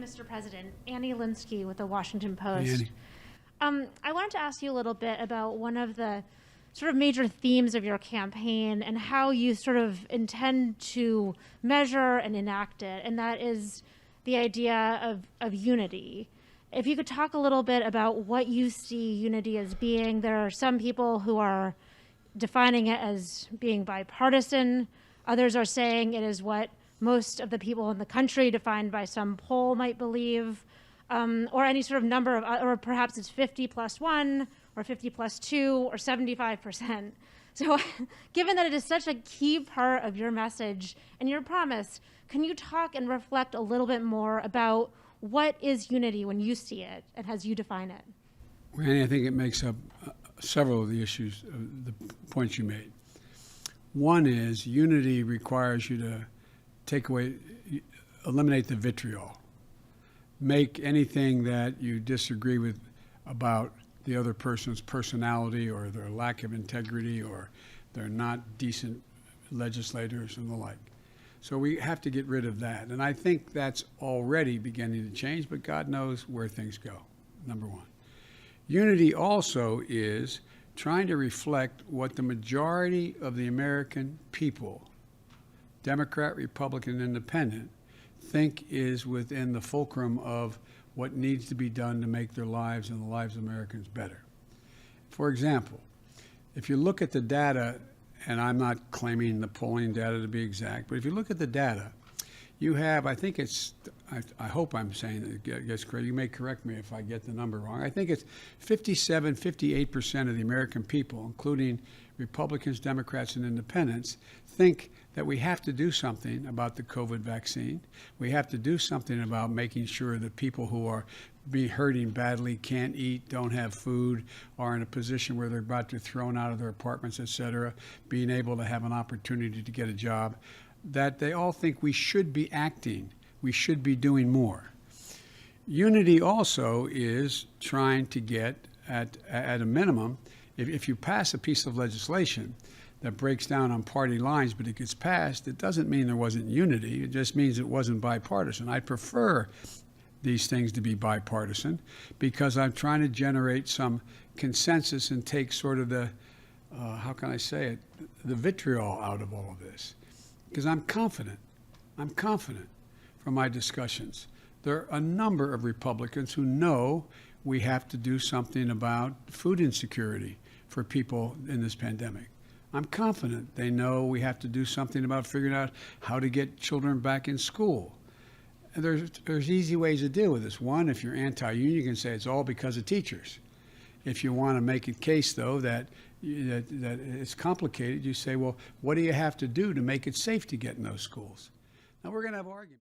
Mr. President. Annie Linsky with the Washington Post. Hey, Annie. I wanted to ask you a little bit about one of the sort of major themes of your campaign and how you sort of intend to measure and enact it, and that is the idea of unity. If you could talk a little bit about what you see unity as being. There are some people who are defining it as being bipartisan. Others are saying it is what most of the people in the country, defined by some poll, might believe, or any sort of number of, or perhaps it's 50 plus 1, or 50 plus 2, or 75%. So given that it is such a key part of your message and your promise, can you talk and reflect a little bit more about what is unity when you see it and as you define it? Well, Annie, I think it makes up several of the issues, the points you made. One is unity requires you to eliminate the vitriol. Make anything that you disagree with about the other person's personality or their lack of integrity or they're not decent legislators and the like. So we have to get rid of that. And I think that's already beginning to change, but God knows where things go, number one. Unity also is trying to reflect what the majority of the American people, Democrat, Republican, Independent, think is within the fulcrum of what needs to be done to make their lives and the lives of Americans better. For example, if you look at the data, and I'm not claiming the polling data to be exact, but if you look at the data, you have, I think it's, I hope I'm saying it gets correct. You may correct me if I get the number wrong. I think it's 57, 58% of the American people, including Republicans, Democrats, and Independents, think that we have to do something about the COVID vaccine. We have to do something about making sure that people who are hurting badly, can't eat, don't have food, are in a position where they're about to be thrown out of their apartments, et cetera, being able to have an opportunity to get a job, that they all think we should be acting, we should be doing more. Unity also is trying to get, at a minimum, if you pass a piece of legislation that breaks down on party lines, but it gets passed, it doesn't mean there wasn't unity. It just means it wasn't bipartisan. I prefer these things to be bipartisan because I'm trying to generate some consensus and take sort of the, how can I say it, the vitriol out of all of this. Because I'm confident from my discussions. There are a number of Republicans who know we have to do something about food insecurity for people in this pandemic. I'm confident they know we have to do something about figuring out how to get children back in school. And there's easy ways to deal with this. One, if you're anti-union, you can say it's all because of teachers. If you want to make a case, though, that it's complicated, you say, well, what do you have to do to make it safe to get in those schools? Now, we're going to have arguments.